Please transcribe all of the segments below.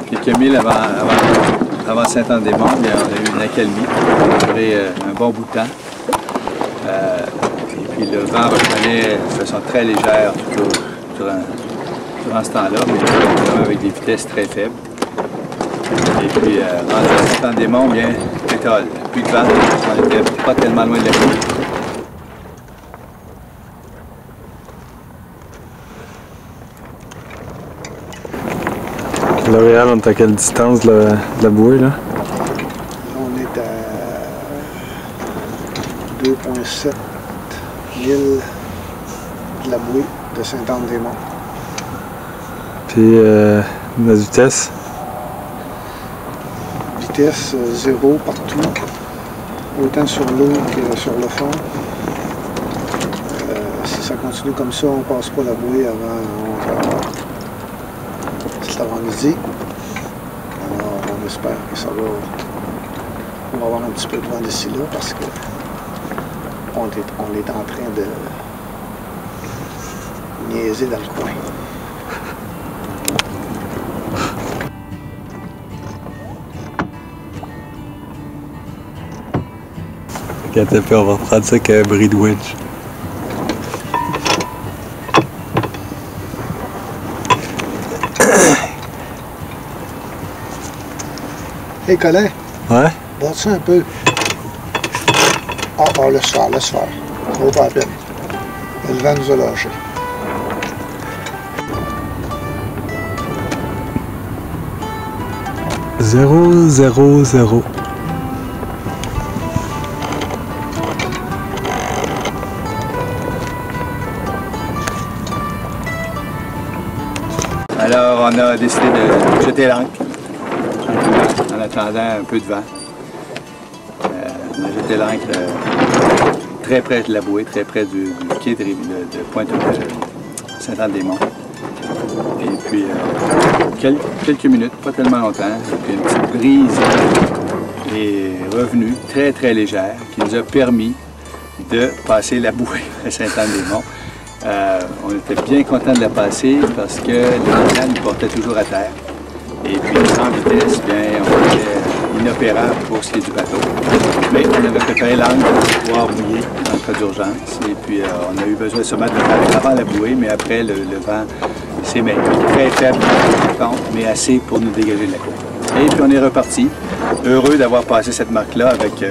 Quelques milles avant Saint-Anne-des-Monts, on a eu une accalmie qui a duré un bon bout de temps. Et puis le vent reprenait de façon très légère durant ce temps-là, mais vraiment avec des vitesses très faibles. Et puis rendu à Saint-Anne-des-Monts, bien, pétrole, plus de vent, on n'était pas tellement loin de la côte. L'Oréal, on est à quelle distance de la bouée, là? On est à 2,7 milles de la bouée de Saint-Anne-des-Monts. Puis, notre vitesse? Vitesse 0 partout, autant sur l'eau que sur le fond. Si ça continue comme ça, on ne passe pas la bouée avant 11 heures. C'est l'avant-midi. Alors, on espère que ça va. On va avoir un petit peu de vent d'ici là parce que on est en train de niaiser dans le coin. Regarde, puis on va reprendre ça avec un bris de winch. Hey Colin! Ouais? Bâtis ça un peu. Ah, laisse faire, laisse faire. Ça vaut pas la peine. Le vent nous a lâchés. Zéro, zéro, zéro. Alors, on a décidé de jeter l'ancre en attendant un peu de vent. On a jeté l'ancre très près de la bouée, très près du quai de Pointe Saint-Anne-des-Monts. Et puis, quelques minutes, pas tellement longtemps, et puis une petite brise est revenue, très très légère, qui nous a permis de passer la bouée à Saint-Anne-des-Monts. On était bien content de la passer parce que le vent nous portait toujours à terre. Et puis, en vitesse, bien, on était inopérable pour ce qui est du bateau. Mais on avait préparé l'angle pour pouvoir mouiller en cas d'urgence. Et puis, on a eu besoin de se mettre avant la bouée, mais après, le vent s'est mêlé. Très faible, mais assez pour nous dégager de la côte. Et puis, on est reparti. Heureux d'avoir passé cette marque-là avec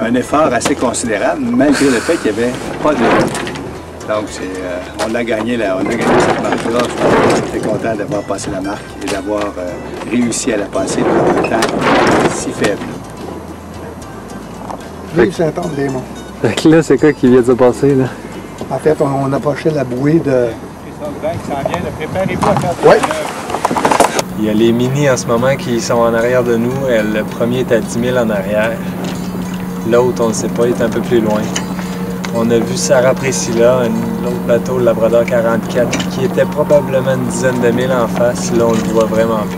un effort assez considérable, malgré le fait qu'il n'y avait pas de vent. Donc, on a gagné cette marque-là. J'étais content d'avoir passé la marque et d'avoir réussi à la passer dans un temps si faible. Vive Saint-Anne-des-Monts. Fait que là, c'est quoi qui vient de se passer, là? En fait, on approchait la bouée de... Préparez-vous à faire Oui. Il y a les mini en ce moment qui sont en arrière de nous. Le premier est à 10 000 en arrière. L'autre, on ne sait pas, il est un peu plus loin. On a vu Sarah Priscilla, l'autre bateau, le Labrador 44, qui était probablement une dizaine de milles en face. Là, on le voit vraiment plus.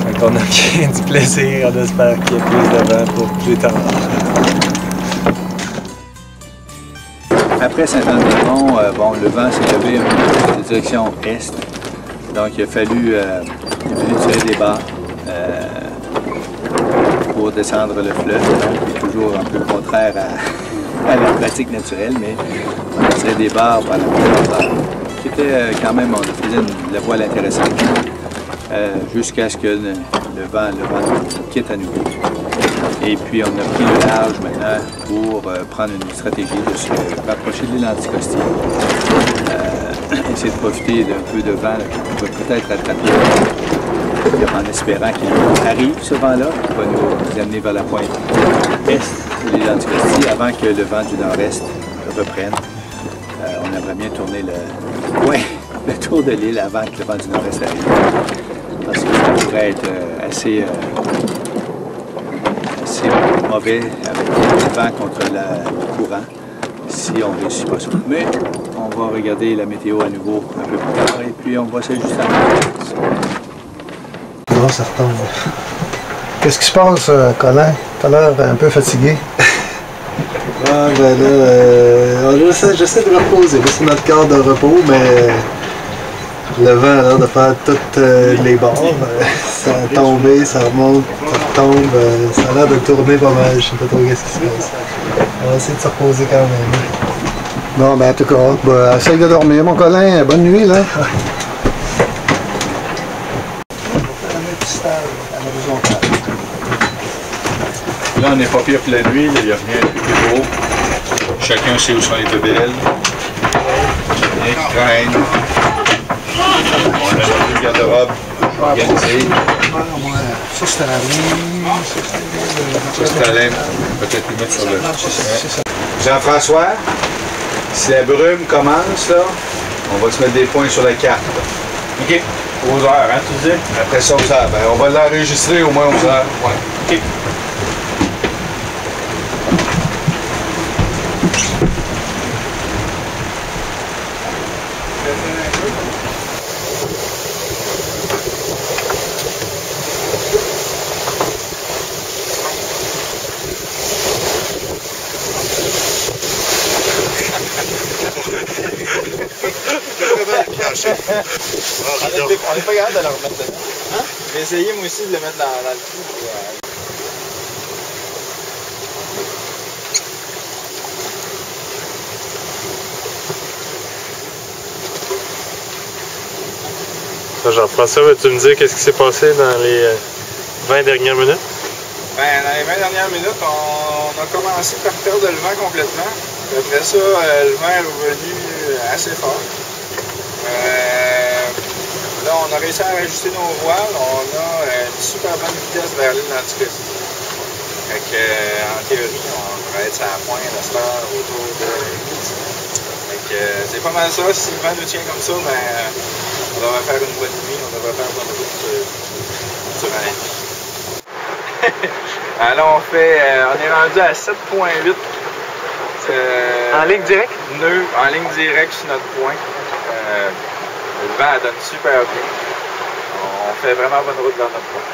Fait qu'on a bien du plaisir. On espère qu'il y ait plus de vent pour plus tard. Après Saint-Anne-des-Monts, le vent s'est levé un peu de direction est. Donc, il a fallu tirer des barres pour descendre le fleuve. Donc, toujours un peu contraire à la pratique naturelle, mais on a tiré des barres pendant plusieurs heures, qui était quand même, on faisait de la voile intéressante, jusqu'à ce que le vent nous quitte à nouveau. Et puis on a pris le large maintenant pour prendre une stratégie de se rapprocher de l'île Anticosti, essayer de profiter d'un peu de vent qui pourrait peut-être attraper, en espérant qu'il arrive ce vent-là, qui va nous amener vers la pointe est de l'île Anticosti avant que le vent du nord-est reprenne. On aimerait bien tourner le tour de l'île avant que le vent du nord-est arrive, parce que ça pourrait être assez mauvais avec le vent contre le courant. si on ne réussit pas ça. Mais on va regarder la météo à nouveau un peu plus tard et puis on va s'ajuster à la Non, ça retombe. Qu'est-ce qui se passe, Colin? T'as l'air un peu fatigué. Ah, ben là, j'essaie de me reposer. Là, c'est notre quart de repos, mais le vent a l'air de faire toutes les bords. Ça a tombé, ça remonte, ça retombe. Ça a l'air de tourner pas mal. Je sais pas trop qu'est-ce qui se passe. On va essayer de se reposer quand même. Bon, ben en tout cas, ben, essaye de dormir, mon Colin. Bonne nuit, là. Là, on n'est pas pire pour la nuit, il n'y a rien de plus gros. Chacun sait où sont les bébelles. Rien qui traîne. On a notre garde-robe organisée. Ça, c'est la nuit. Ça, c'est la laine. Peut-être le mettre sur le... Jean-François, si la brume commence, là, on va se mettre des points sur la carte. OK. Aux heures, hein, tu disais? Après ça, aux heures. Ben, on va l'enregistrer au moins aux heures. Ouais. OK. On n'est pas capable de le remettre dedans. Hein? J'ai essayé moi aussi de le mettre dans le trou. Jean-François, veux-tu me dire qu'est-ce qui s'est passé dans les 20 dernières minutes? Ben, dans les 20 dernières minutes, on a commencé par perdre le vent complètement. Puis après ça, le vent est revenu assez fort. Là, on a réussi à ajuster nos voiles. On a une super bonne vitesse vers l'île d'Anticosti. Fait que, en théorie, on devrait être à la pointe à cette heure autour de midi. Fait que, c'est pas mal ça. Si le vent nous tient comme ça, ben, on devrait faire une bonne nuit. On devrait faire une bonne route durant la nuit. Alors, on est rendu à 7.8. En ligne directe? Nœuds en ligne directe sur notre point. Le vent donne super bien. On fait vraiment bonne route dans notre point.